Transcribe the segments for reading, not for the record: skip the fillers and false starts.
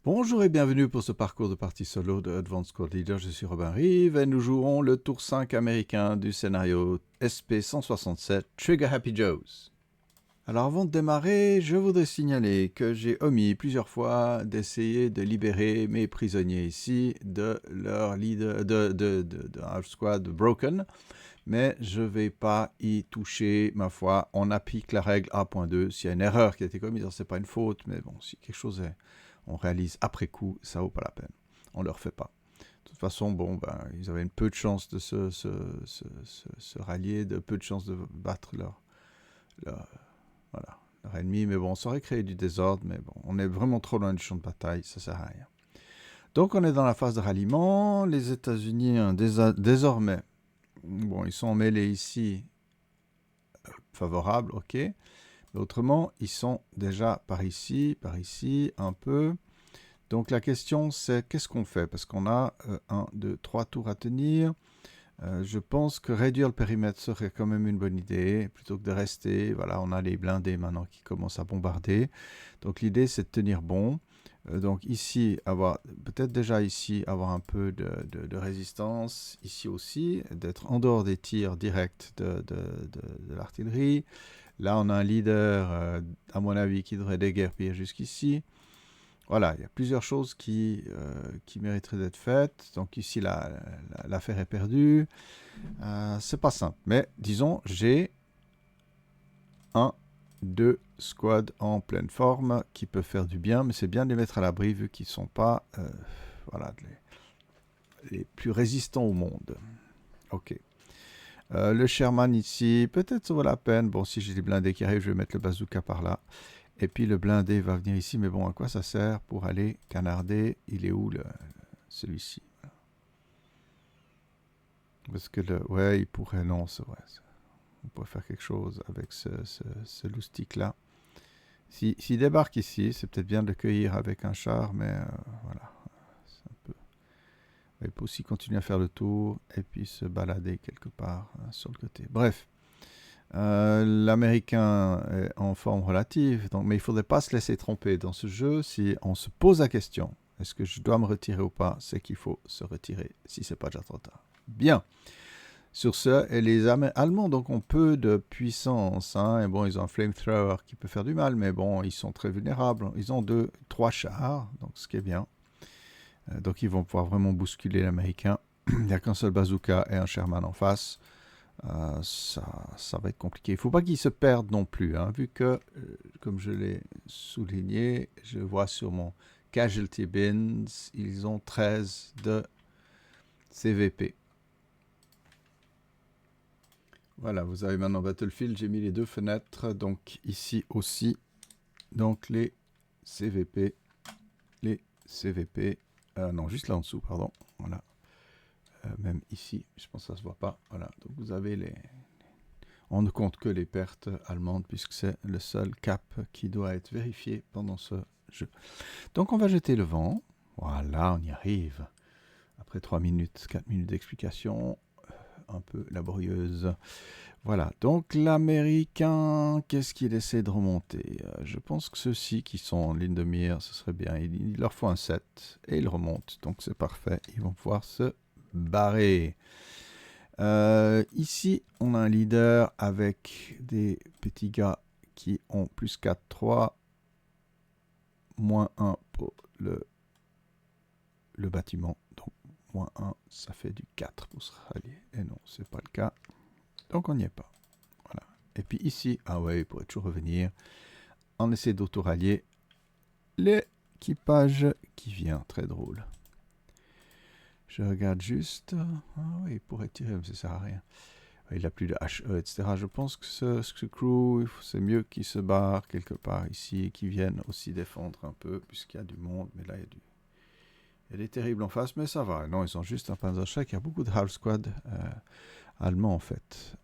Bonjour et bienvenue pour ce parcours de partie solo de Advanced Squad Leader. Je suis Robin Rive et nous jouerons le tour 5 américain du scénario SP-167 Trigger Happy Joes. Alors avant de démarrer, je voudrais signaler que j'ai omis plusieurs fois d'essayer de libérer mes prisonniers ici de leur leader de Half Squad Broken, mais je ne vais pas y toucher, ma foi. On applique la règle A.2. S'il y a une erreur qui a été commise, ce n'est pas une faute, mais bon, si quelque chose est... on réalise après coup, ça vaut pas la peine. On ne le refait pas. De toute façon, bon, ils avaient une peu de chance de se rallier, de peu de chance de battre leur ennemi. Mais bon, ça aurait créé du désordre, mais bon, on est vraiment trop loin du champ de bataille, ça sert à rien. Donc on est dans la phase de ralliement. Les États-Unis, désormais, bon, ils sont mêlés ici, favorables, ok. Mais autrement, ils sont déjà par ici, un peu. Donc la question c'est qu'est-ce qu'on fait? Parce qu'on a 1, 2, 3 tours à tenir. Je pense que réduire le périmètre serait quand même une bonne idée, plutôt que de rester. Voilà, on a les blindés maintenant qui commencent à bombarder. Donc l'idée c'est de tenir bon. Donc ici, peut-être déjà ici, avoir un peu de résistance. Ici aussi, d'être en dehors des tirs directs de l'artillerie. Là, on a un leader, à mon avis, qui devrait déguerpir jusqu'ici. Voilà, il y a plusieurs choses qui mériteraient d'être faites. Donc ici, l'affaire est perdue. C'est pas simple. Mais disons, j'ai 2 squads en pleine forme qui peuvent faire du bien. Mais c'est bien de les mettre à l'abri vu qu'ils ne sont pas les plus résistants au monde. Ok. Le Sherman ici, peut-être ça vaut la peine. Bon, si j'ai des blindés qui arrivent, je vais mettre le bazooka par là. Et puis le blindé va venir ici, mais bon, à quoi ça sert pour aller canarder? Il est où celui-ci? Parce que ouais, il pourrait, non, c'est vrai. On pourrait faire quelque chose avec ce loustic-là. S'il débarque ici, c'est peut-être bien de le cueillir avec un char, mais voilà. Il peut aussi continuer à faire le tour et puis se balader quelque part sur le côté. Bref. L'Américain est en forme relative, donc, mais il ne faudrait pas se laisser tromper dans ce jeu. Si on se pose la question, est-ce que je dois me retirer ou pas, c'est qu'il faut se retirer, si ce n'est pas déjà trop tard. Bien. Sur ce, et les Allemands donc, ont peu de puissance. Hein, et bon, ils ont un flamethrower qui peut faire du mal, mais bon, ils sont très vulnérables. Ils ont 3 chars, donc ce qui est bien. Donc ils vont pouvoir vraiment bousculer l'Américain. Il n'y a qu'un seul bazooka et un Sherman en face. Ça va être compliqué. Il ne faut pas qu'ils se perdent non plus, hein, vu que, comme je l'ai souligné, je vois sur mon casualty bins, ils ont 13 de CVP. Voilà, vous avez maintenant Battlefield, j'ai mis les 2 fenêtres, donc ici aussi, donc les CVP, non, juste là en dessous, pardon, voilà, même ici, je pense que ça ne se voit pas, voilà, donc vous avez les... On ne compte que les pertes allemandes puisque c'est le seul cap qui doit être vérifié pendant ce jeu. Donc on va jeter le vent. Voilà, on y arrive. Après 3 minutes, 4 minutes d'explication, un peu laborieuse. Voilà, donc l'Américain, qu'est-ce qu'il essaie de remonter? Je pense que ceux-ci qui sont en ligne de mire, ce serait bien. Il leur faut un 7 et ils remontent. Donc c'est parfait, ils vont pouvoir se barrer. Ici, on a un leader avec des petits gars qui ont plus 4, 3, moins 1 pour le bâtiment. Donc, moins 1, ça fait du 4 pour se rallier. Et non, c'est pas le cas. Donc, on n'y est pas. Voilà. Et puis ici, ah ouais, il pourrait toujours revenir. On essaie d'auto-rallier l'équipage qui vient. Très drôle. Je regarde juste. Ah oui, il pourrait tirer, mais ça sert à rien. Il n'a plus de HE, etc. Je pense que ce crew, c'est mieux qu'il se barre quelque part ici et qu'il vienne aussi défendre un peu, puisqu'il y a du monde. Mais là, il y a des terribles en face, mais ça va. Non, ils ont juste un Panzerschreck. Il y a beaucoup de half squad allemands, en fait.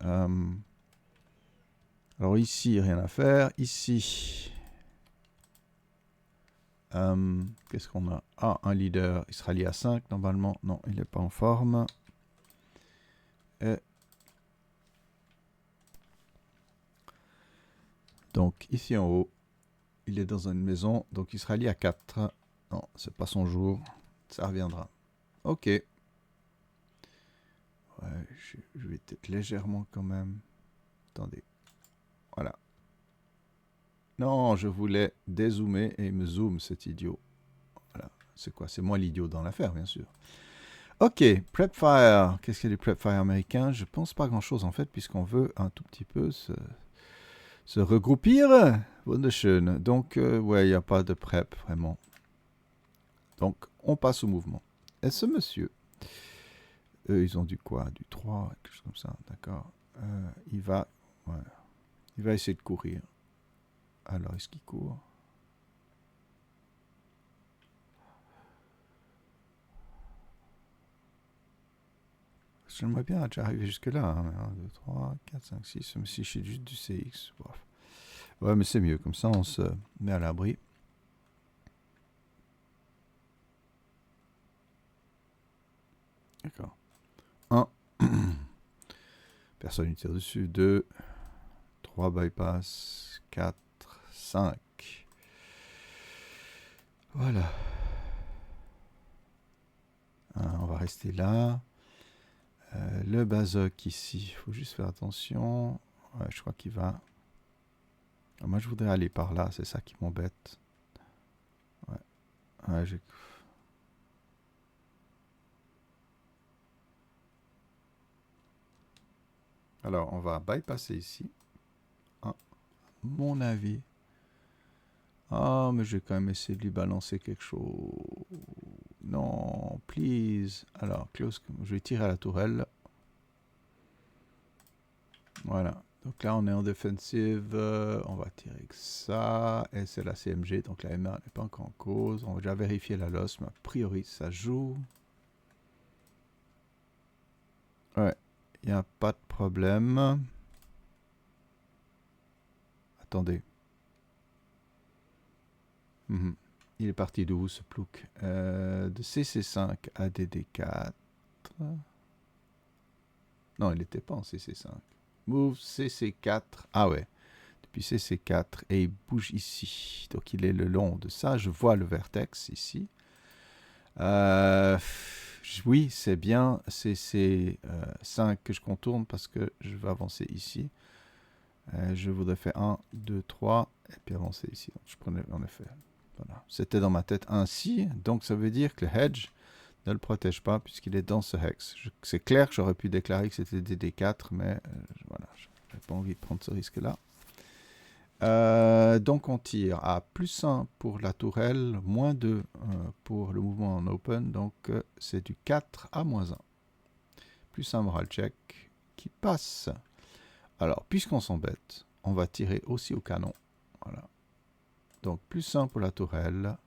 Alors ici, rien à faire. Ici, qu'est-ce qu'on a? Ah, un leader israélien à 5, normalement. Non, il n'est pas en forme. Et donc, ici en haut, il est dans une maison. Donc, Israël à 4. Non, c'est pas son jour. Ça reviendra. Ok. Ouais, je vais peut-être légèrement quand même. Attendez. Voilà. Non, je voulais dézoomer et il me zoome, cet idiot. Voilà. C'est quoi? C'est moi l'idiot dans l'affaire, bien sûr. Ok, PrepFire. Qu'est-ce qu'il y a du PrepFire américain? Je pense pas grand-chose en fait, puisqu'on veut un tout petit peu se regroupir. Wunderschön. Donc, ouais, il n'y a pas de prep vraiment. Donc, on passe au mouvement. Et ce monsieur, eux, ils ont du quoi? Du 3, quelque chose comme ça, d'accord. Il va, ouais, il va essayer de courir. Alors, est-ce qu'il court? J'aimerais bien déjà arriver jusque-là. Hein. 1, 2, 3, 4, 5, 6. Mais si je suis juste du CX. Bref. Ouais, mais c'est mieux. Comme ça, on se met à l'abri. D'accord. 1. Personne ne tire dessus. 2. 3 bypass. 4. 5. Voilà. On va rester là. Le Bazoc ici, il faut juste faire attention. Ouais, je crois qu'il va... Moi, je voudrais aller par là, c'est ça qui m'embête. Ouais. Ouais, alors, on va bypasser ici. À mon avis. Ah, mais je vais quand même essayer de lui balancer quelque chose. Non, please. Alors, close. Je vais tirer à la tourelle. Voilà. Donc là, on est en défensive. On va tirer que ça. Et c'est la CMG. Donc la MR n'est pas encore en cause. On va déjà vérifier la LOS. Mais a priori, ça joue. Ouais. Il n'y a pas de problème. Attendez. Il est parti d'où ce plouc? De CC5 à DD4. Non, il n'était pas en CC5. Move CC4. Ah ouais. Depuis CC4. Et il bouge ici. Donc il est le long de ça. Je vois le vertex ici. Oui, c'est bien CC5 que je contourne parce que je vais avancer ici. Je voudrais faire 1, 2, 3 et puis avancer ici. Donc, je prenais en effet. Voilà. C'était dans ma tête ainsi. Donc ça veut dire que le hedge ne le protège pas puisqu'il est dans ce hex. C'est clair que j'aurais pu déclarer que c'était DD4, mais voilà, je n'avais pas envie de prendre ce risque-là. Donc on tire à plus 1 pour la tourelle, moins 2 pour le mouvement en open. Donc c'est du 4 à moins 1. Plus 1 moral check qui passe. Alors, puisqu'on s'embête, on va tirer aussi au canon. Voilà. Donc plus 1 pour la tourelle.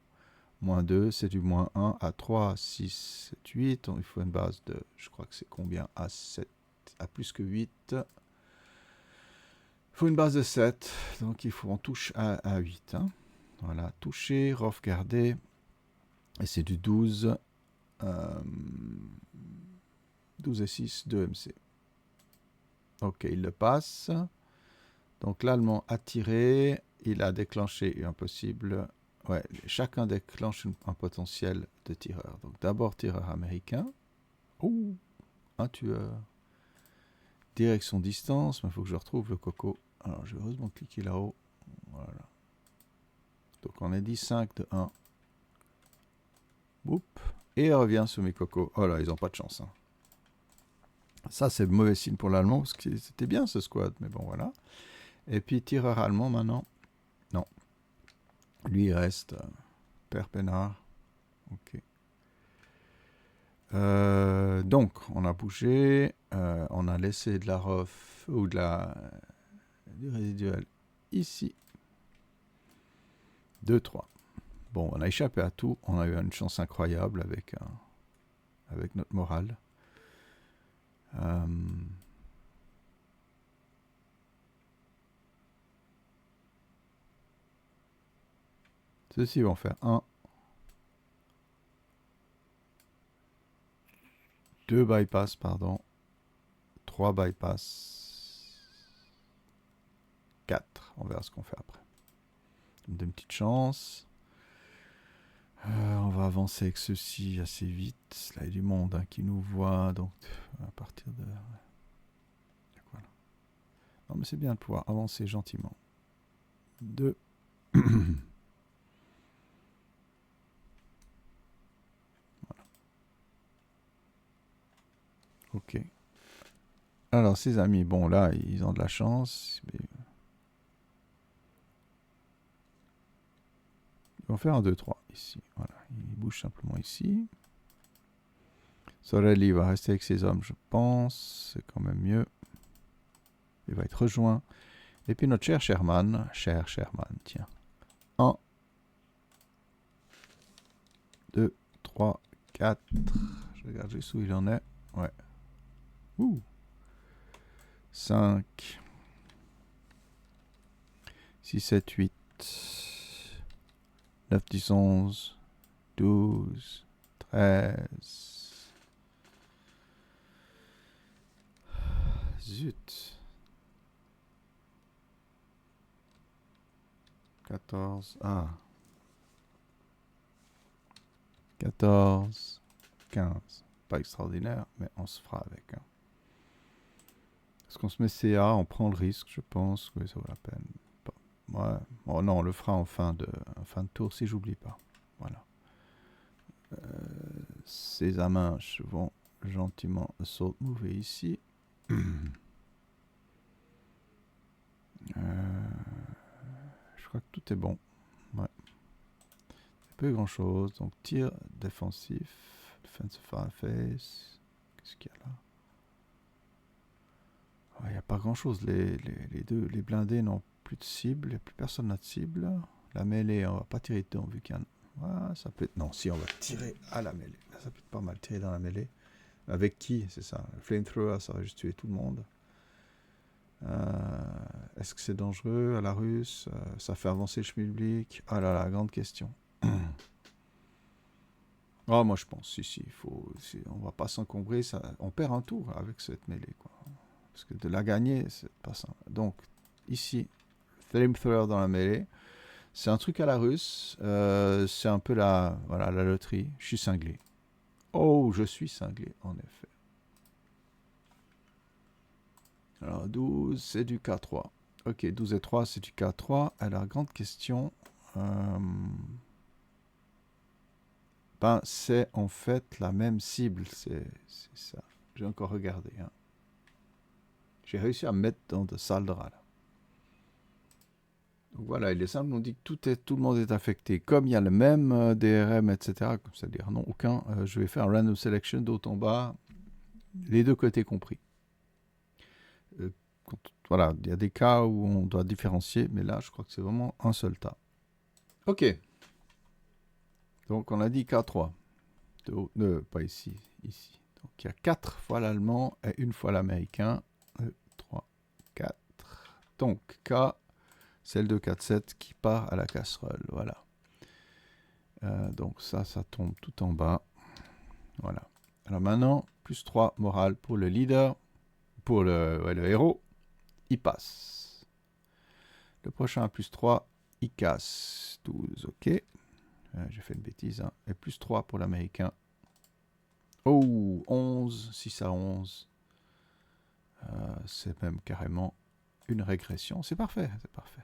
Moins 2, c'est du moins 1 à 3, 6, 7, 8. Donc, il faut une base de, je crois que c'est combien? À 7, à plus que 8. Il faut une base de 7. Donc, il faut en touche à 8. Hein. Voilà, toucher, garder. Et c'est du 12. 12 et 6, 2 MC. Ok, il le passe. Donc, l'Allemand a tiré. Il a déclenché impossible. Ouais, chacun déclenche un potentiel de tireur. Donc d'abord tireur américain. Oh, un tueur. Direction distance, mais il faut que je retrouve le coco. Alors je vais heureusement cliquer là-haut. Voilà. Donc on a dit 5 de 1. Boop. Et il revient sur mes cocos. Oh là, ils n'ont pas de chance. Hein. Ça, c'est mauvais signe pour l'allemand, parce que c'était bien ce squad, mais bon, voilà. Et puis tireur allemand maintenant. Non. Lui, il reste Père Pénard. Ok. Donc, on a bougé, on a laissé de la ref ou du résiduel ici. 2, 3. Bon, on a échappé à tout. On a eu une chance incroyable avec notre morale. Ceux-ci vont faire 1, 2 bypass, pardon. 3 bypass. 4. On verra ce qu'on fait après. Une petite chance. On va avancer avec ceci assez vite. Là, il y a du monde hein, qui nous voit. Donc, à partir de... Voilà. Non, mais c'est bien de pouvoir avancer gentiment. 2. Ok. Alors, ces amis, bon, là, ils ont de la chance. Mais... ils vont faire un 2-3 ici. Voilà. Ils bougent simplement ici. Sorelli va rester avec ses hommes, je pense. C'est quand même mieux. Il va être rejoint. Et puis notre cher Sherman. Cher Sherman, tiens. 1, 2, 3, 4. Je regarde juste où il en est. Ouais. Ouh. 5, 6, 7, 8, 9, 10, 11, 12, 13. Zut. 14. Ah. 14. 15. Pas extraordinaire, mais on se fera avec. Hein. Est-ce qu'on se met CA, on prend le risque, je pense. Oui, ça vaut la peine. Ouais. Oh non, on le fera en fin de tour si j'oublie pas. Voilà. Ces Aminches vont gentiment saut mover ici. Je crois que tout est bon. Ouais. Peu grand chose. Donc tir défensif. Defensive fireface. Qu'est-ce qu'il y a là? Il n'y a pas grand chose. Les blindés n'ont plus de cible. Plus personne n'a de cible. La mêlée, on va pas tirer dedans vu qu'il y a ça peut être... Non, si on va tirer à la mêlée. Là, ça peut être pas mal tirer dans la mêlée. Avec qui? C'est ça. Le flamethrower, ça va juste tuer tout le monde. Est-ce que c'est dangereux à la russe? Ça fait avancer le schmilblick? Ah là là, grande question. Ah, moi je pense, si, on va pas s'encombrer, on perd un tour avec cette mêlée, quoi. Parce que de la gagner, c'est pas simple. Donc, ici, flamethrower dans la mêlée, c'est un truc à la russe, c'est un peu la loterie. Je suis cinglé. Oh, je suis cinglé, en effet. Alors, 12, c'est du K3. Ok, 12 et 3, c'est du K3. Alors, grande question. C'est en fait la même cible, c'est ça. J'ai encore regardé. Hein. J'ai réussi à me mettre dans de sales draps. Là. Donc voilà, il est simple, on dit que tout le monde est affecté. Comme il y a le même DRM, etc., c'est-à-dire non, aucun, je vais faire un random selection d'haut en bas, les deux côtés compris. Voilà, il y a des cas où on doit différencier, mais là, je crois que c'est vraiment un seul tas. Ok. Donc on a dit K3. Pas ici, ici. Donc il y a 4 fois l'allemand et une fois l'américain. 3, 4. Donc K, c'est le 2-4-7 qui part à la casserole. Voilà. Donc ça tombe tout en bas. Voilà. Alors maintenant, plus 3 morale pour le leader, pour le héros. Il passe. Le prochain, plus 3, il casse. 12, ok. J'ai fait une bêtise. Hein. Et plus 3 pour l'américain. Oh, 11, 6 à 11. C'est même carrément une régression. C'est parfait, c'est parfait.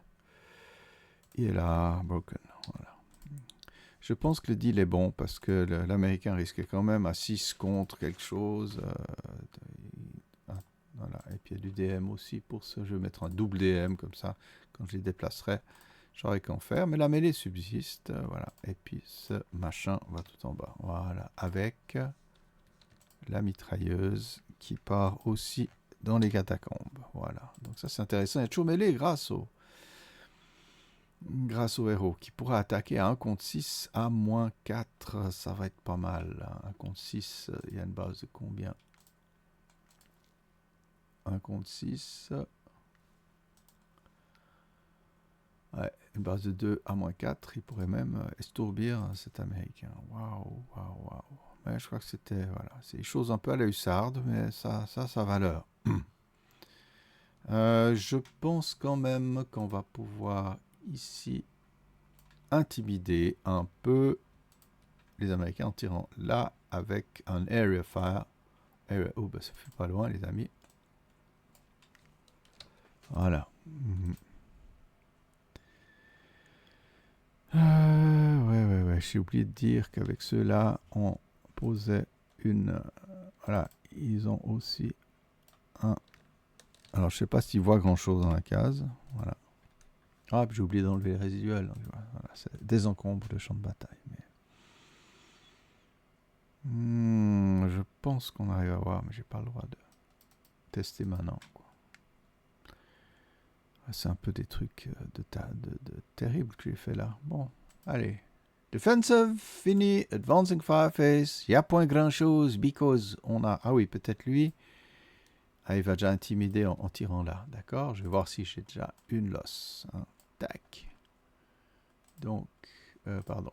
Il est là, broken. Voilà. Je pense que le deal est bon parce que l'américain risquait quand même à 6 contre quelque chose. Voilà. Et puis il y a du DM aussi pour ce jeu. Mettre un double DM comme ça, quand je les déplacerai, j'aurais qu'en faire. Mais la mêlée subsiste. Voilà. Et puis ce machin va tout en bas. Voilà. Avec la mitrailleuse qui part aussi dans les catacombes. Voilà. Donc ça c'est intéressant. Il y a toujours mêlée grâce au héros qui pourra attaquer à 1 contre 6 à moins 4. Ça va être pas mal. 1 contre 6, il y a une base de combien? 1 contre 6. Ouais, une base de 2 à moins 4. Il pourrait même estourbir cet américain. Waouh, waouh, waouh. Mais je crois que c'était, voilà, c'est des choses un peu à la hussarde, mais ça va l'heure. Je pense quand même qu'on va pouvoir ici intimider un peu les Américains en tirant là avec un area fire. Oh, ben ça fait pas loin, les amis. Voilà. Ouais. J'ai oublié de dire qu'avec ceux-là, on posait une... voilà, ils ont aussi un... Alors, je sais pas s'ils voient grand-chose dans la case. Voilà. Ah, puis j'ai oublié d'enlever les résiduels. Donc, voilà, c'est désencombre le champ de bataille. Mais... je pense qu'on arrive à voir, mais j'ai pas le droit de tester maintenant, quoi. C'est un peu des trucs de terribles que j'ai fait là. Bon, allez. Defensive, fini. Advancing fire phase. Il n'y a point grand chose because on a... Ah oui, peut-être lui. Ah, il va déjà intimider en tirant là. D'accord. Je vais voir si j'ai déjà une loss. Hein. Tac. Donc, pardon.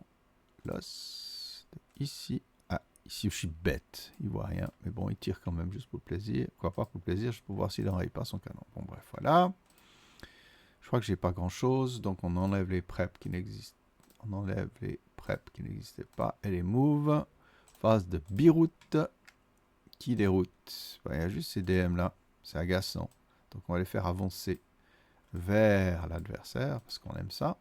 Loss. Ici. Ah, ici je suis bête. Il voit rien. Mais bon, il tire quand même juste pour le plaisir. Quoi pas pour le plaisir, juste pour voir s'il n'enraye pas son canon. Bon, bref, voilà. Je crois que j'ai pas grand chose. Donc, on enlève les preps qui n'existent. On enlève les preps qui n'existaient pas. Et les moves. Phase de biroute qui déroute. Il y a juste ces DM là. C'est agaçant. Donc on va les faire avancer vers l'adversaire parce qu'on aime ça.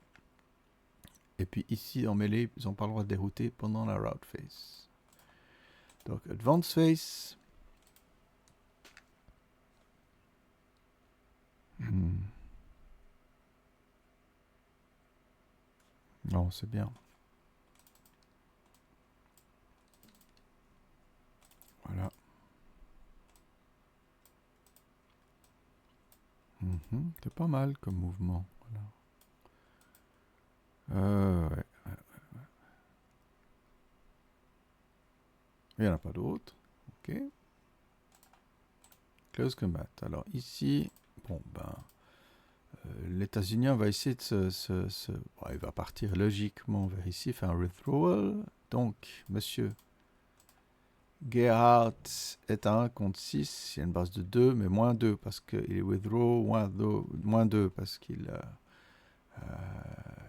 Et puis ici en mêlée, ils n'ont pas le droit de dérouter pendant la route phase. Donc advance phase. Non, c'est bien. Voilà. C'est pas mal comme mouvement. Voilà. Ouais. Il n'y en a pas d'autres. Ok. Close combat. Alors ici, bon ben, l'États-Unien va essayer de bon, il va partir logiquement vers ici, faire un withdrawal. Donc, monsieur Gerhardt est à 1 contre 6. Il y a une base de 2, mais moins 2 parce qu'il est withdraw, moins 2 parce qu'il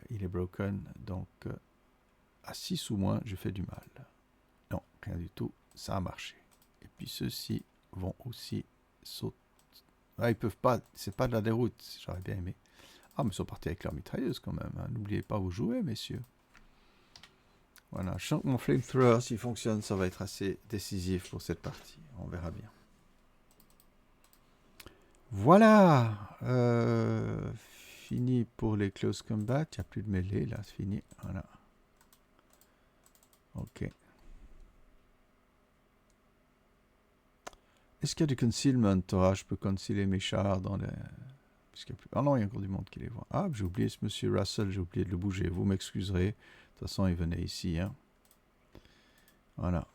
il est broken. Donc, à 6 ou moins, je fais du mal. Non, rien du tout. Ça a marché. Et puis ceux-ci vont aussi sauter. Ah, ils peuvent pas. C'est pas de la déroute. J'aurais bien aimé. Ah, mais ils sont partis avec leur mitrailleuse quand même. Hein. N'oubliez pas où jouer, messieurs. Voilà, je sens que mon flamethrower, s'il fonctionne, ça va être assez décisif pour cette partie. On verra bien. Voilà. Fini pour les close combat. Il n'y a plus de mêlée, là, c'est fini. Voilà. Ok. Est-ce qu'il y a du concealment? Je peux concealer mes chars dans les... Ah non, il y a encore du monde qui les voit. Ah, j'ai oublié ce monsieur Russell, j'ai oublié de le bouger. Vous m'excuserez. De toute façon, il venait ici. Hein. Voilà.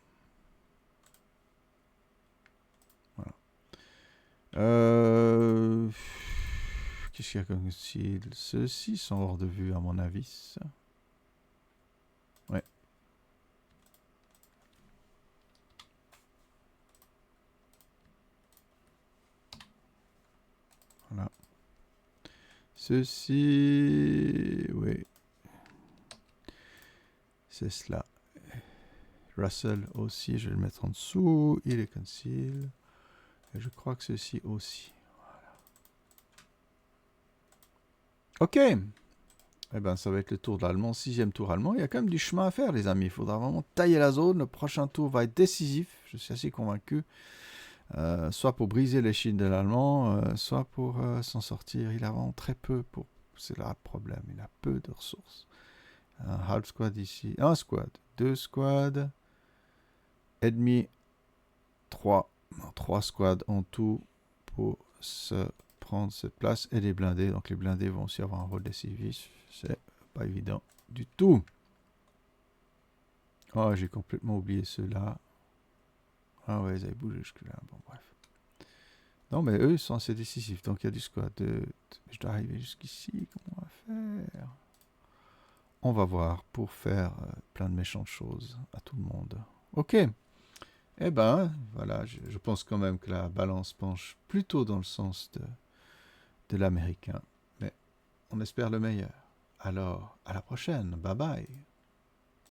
Qu'est-ce qu'il y a comme style? Ceux-ci sont hors de vue, à mon avis. Ouais. Voilà. Ceci, oui. C'est cela. Russell aussi, je vais le mettre en dessous. Il est conceal. Et je crois que ceci aussi. Voilà. Ok. Eh ben, ça va être le tour de l'allemand. 6e tour allemand. Il y a quand même du chemin à faire, les amis. Il faudra vraiment tailler la zone. Le prochain tour va être décisif. Je suis assez convaincu. Soit pour briser les chines de l'allemand, soit pour s'en sortir. Il a vraiment très peu pour... C'est là le problème. Il a peu de ressources. Un half squad ici. Un squad. 2 squads. Et demi. 3 squads en tout pour se prendre cette place. Et les blindés. Donc les blindés vont aussi avoir un rôle décisif. C'est pas évident du tout. Oh, j'ai complètement oublié ceux-là. Ah ouais, ils avaient bougé jusque-là. Bon, bref. Non, mais eux, ils sont assez décisifs. Donc, il y a du squad. Je dois arriver jusqu'ici. Comment on va faire? On va voir pour faire plein de méchantes choses à tout le monde. Ok. Eh ben, voilà. Je pense quand même que la balance penche plutôt dans le sens de l'américain. Mais on espère le meilleur. Alors, à la prochaine. Bye bye.